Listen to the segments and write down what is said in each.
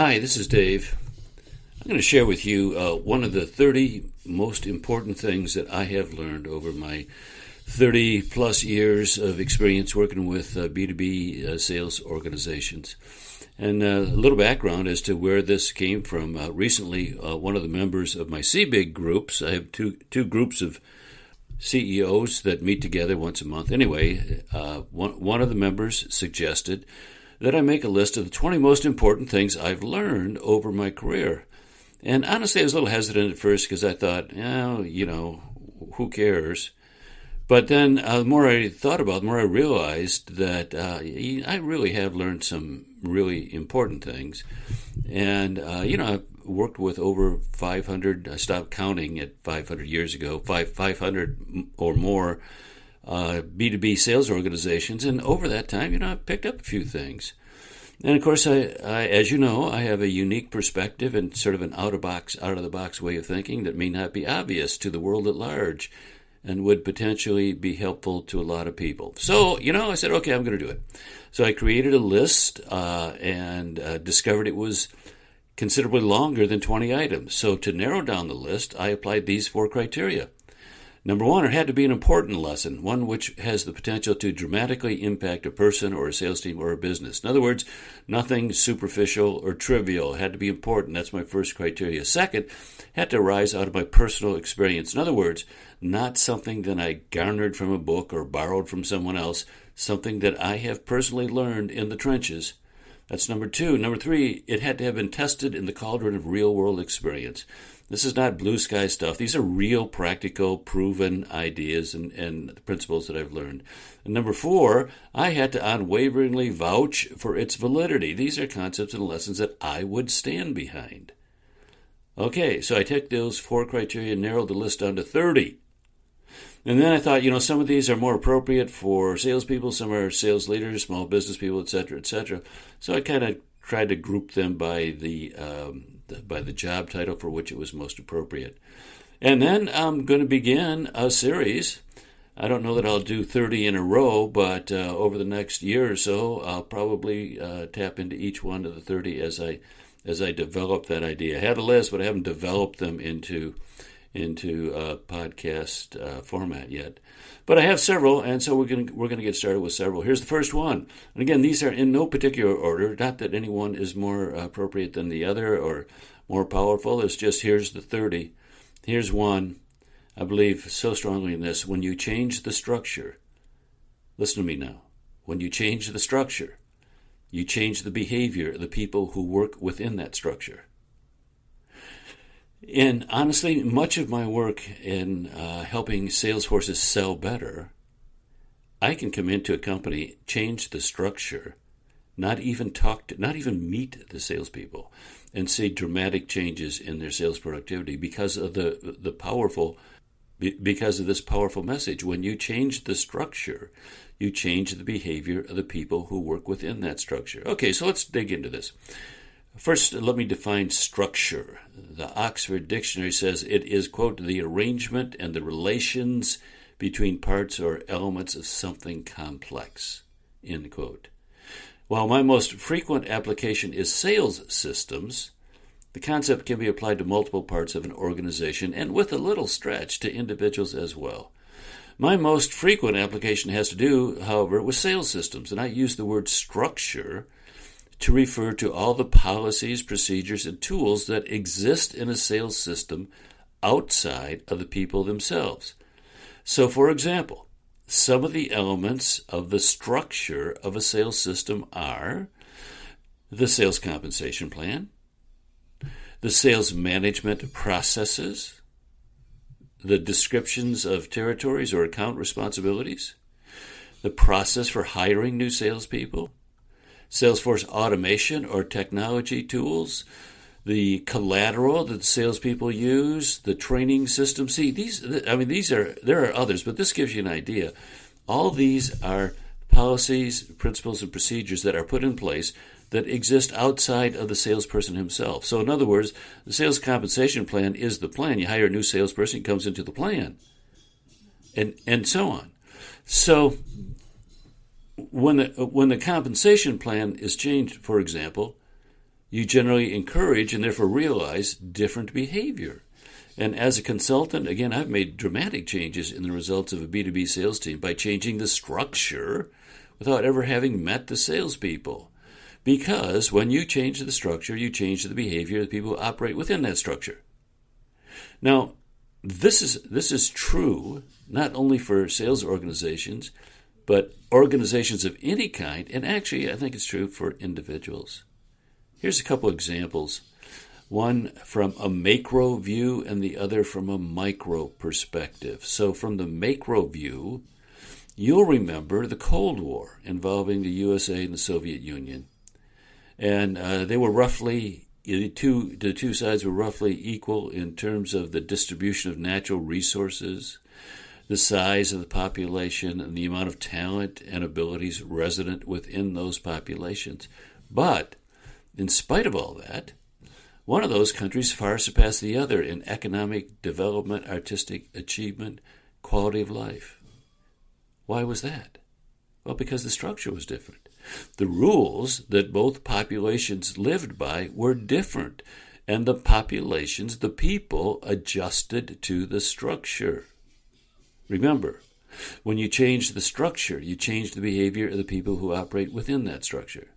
Hi, this is Dave. I'm going to share with you one of the 30 most important things that I have learned over my 30 plus years of experience working with B2B sales organizations. And a little background as to where this came from. Recently, one of the members of my CBIG groups, I have two groups of CEOs that meet together once a month. Anyway, one of the members suggested that I make a list of the 20 most important things I've learned over my career. And honestly, I was a little hesitant at first because I thought, who cares? But then the more I thought about it, the more I realized that I really have learned some really important things. And, I've worked with over 500, I stopped counting at 500 years ago, 500 or more B2B sales organizations, and over that time, I've picked up a few things. And of course, I as you know, I have a unique perspective and sort of an out of the box way of thinking that may not be obvious to the world at large, and would potentially be helpful to a lot of people. So, I said, okay, I'm going to do it. So I created a list and discovered it was considerably longer than 20 items. So to narrow down the list, I applied these 4 criteria. Number 1, it had to be an important lesson, one which has the potential to dramatically impact a person or a sales team or a business. In other words, nothing superficial or trivial. It had to be important. That's my first criteria. Second, it had to arise out of my personal experience. In other words, not something that I garnered from a book or borrowed from someone else, something that I have personally learned in the trenches. That's number 2. Number 3, it had to have been tested in the cauldron of real-world experience. This is not blue sky stuff. These are real, practical, proven ideas and principles that I've learned. And number 4, I had to unwaveringly vouch for its validity. These are concepts and lessons that I would stand behind. Okay, so I took those 4 criteria and narrowed the list down to 30. And then I thought, some of these are more appropriate for salespeople, some are sales leaders, small business people, et cetera, et cetera. So I kind of tried to group them by the job title for which it was most appropriate. And then I'm going to begin a series. I don't know that I'll do 30 in a row, but over the next year or so, I'll probably tap into each one of the 30 as I develop that idea. I had a list, but I haven't developed them into podcast format yet. But I have several, and so we're going to get started with several. Here's the first one. And again, these are in no particular order. Not that any one is more appropriate than the other or more powerful. It's just here's the 30. Here's one. I believe so strongly in this. When you change the structure, listen to me now. When you change the structure, you change the behavior of the people who work within that structure. And honestly, much of my work in helping sales forces sell better, I can come into a company, change the structure, not even meet the salespeople, and see dramatic changes in their sales productivity because of because of this powerful message. When you change the structure, you change the behavior of the people who work within that structure. Okay, so let's dig into this. First, let me define structure. The Oxford Dictionary says it is, quote, the arrangement and the relations between parts or elements of something complex, end quote. While my most frequent application is sales systems, the concept can be applied to multiple parts of an organization and with a little stretch to individuals as well. My most frequent application has to do, however, with sales systems, and I use the word structure to refer to all the policies, procedures, and tools that exist in a sales system outside of the people themselves. So, for example, some of the elements of the structure of a sales system are the sales compensation plan, the sales management processes, the descriptions of territories or account responsibilities, the process for hiring new salespeople, Salesforce automation or technology tools, the collateral that salespeople use, the training system. See, there are others, but this gives you an idea. All these are policies, principles, and procedures that are put in place that exist outside of the salesperson himself. So in other words, the sales compensation plan is the plan. You hire a new salesperson, he comes into the plan, and so on. So when the compensation plan is changed, for example, you generally encourage and therefore realize different behavior. And as a consultant, again, I've made dramatic changes in the results of a B2B sales team by changing the structure without ever having met the salespeople. Because when you change the structure, you change the behavior of the people who operate within that structure. Now, this is true not only for sales organizations, but organizations of any kind, and actually I think it's true for individuals. Here's a couple examples, one from a macro view and the other from a micro perspective. So from the macro view, you'll remember the Cold War involving the USA and the Soviet Union. And they were roughly, the two sides were roughly equal in terms of the distribution of natural resources, the size of the population, and the amount of talent and abilities resident within those populations. But in spite of all that, one of those countries far surpassed the other in economic development, artistic achievement, quality of life. Why was that? Well, because the structure was different. The rules that both populations lived by were different, and the populations, the people, adjusted to the structure. Remember, when you change the structure, you change the behavior of the people who operate within that structure.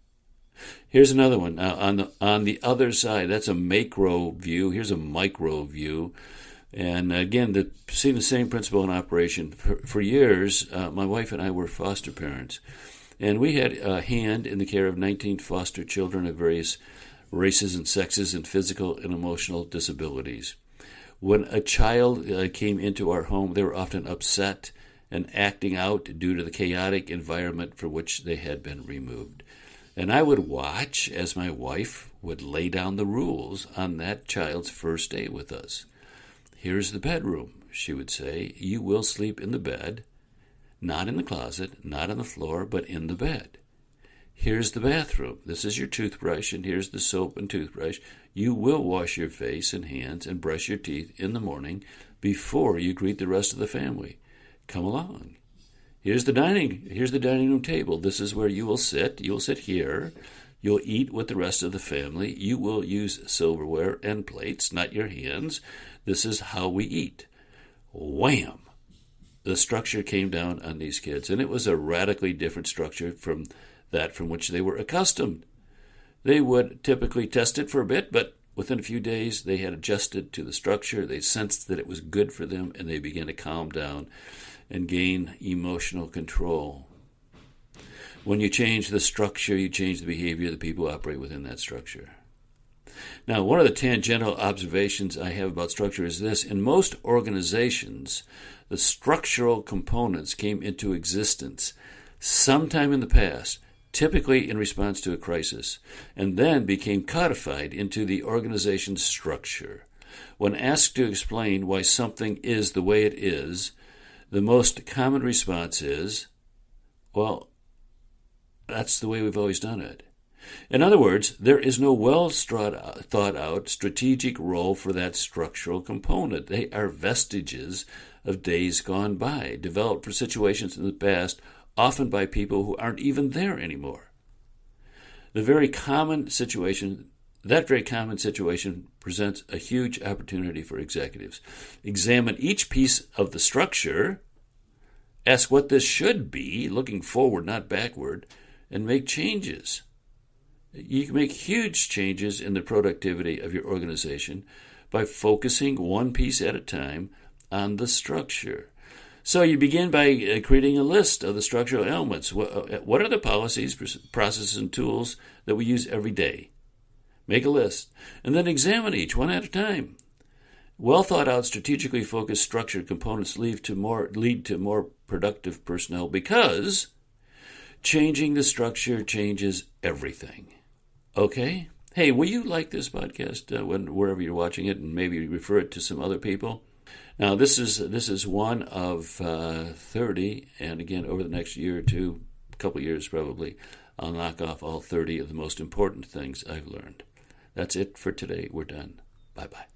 Here's another one. Now, on the other side, that's a macro view. Here's a micro view. And again, seeing the same principle in operation. For years, my wife and I were foster parents. And we had a hand in the care of 19 foster children of various races and sexes and physical and emotional disabilities. When a child came into our home, they were often upset and acting out due to the chaotic environment from which they had been removed. And I would watch as my wife would lay down the rules on that child's first day with us. Here's the bedroom, she would say. You will sleep in the bed. Not in the closet, not on the floor, but in the bed. Here's the bathroom. This is your toothbrush, and here's the soap and toothbrush. You will wash your face and hands and brush your teeth in the morning before you greet the rest of the family. Come along. Here's the dining room table. This is where you will sit. You'll sit here. You'll eat with the rest of the family. You will use silverware and plates, not your hands. This is how we eat. Wham! The structure came down on these kids, and it was a radically different structure from that from which they were accustomed. They would typically test it for a bit, but within a few days they had adjusted to the structure. They sensed that it was good for them, and they began to calm down and gain emotional control. When you change the structure, you change the behavior of the people who operate within that structure. Now, one of the tangential observations I have about structure is this. In most organizations, the structural components came into existence sometime in the past, typically in response to a crisis, and then became codified into the organization's structure. When asked to explain why something is the way it is, the most common response is, well, that's the way we've always done it. In other words, there is no well-thought-out strategic role for that structural component. They are vestiges of days gone by, developed for situations in the past, often by people who aren't even there anymore. That very common situation presents a huge opportunity for executives. Examine each piece of the structure, ask what this should be, looking forward, not backward, and make changes. You can make huge changes in the productivity of your organization by focusing one piece at a time on the structure. So you begin by creating a list of the structural elements. What are the policies, processes, and tools that we use every day? Make a list, and then examine each one at a time. Well thought out, strategically focused structured components lead to more productive personnel because changing the structure changes everything. Okay? Hey, will you like this podcast wherever you're watching it, and maybe refer it to some other people? Now, this is one of 30, and again, over the next year or two, a couple years probably, I'll knock off all 30 of the most important things I've learned. That's it for today. We're done. Bye-bye.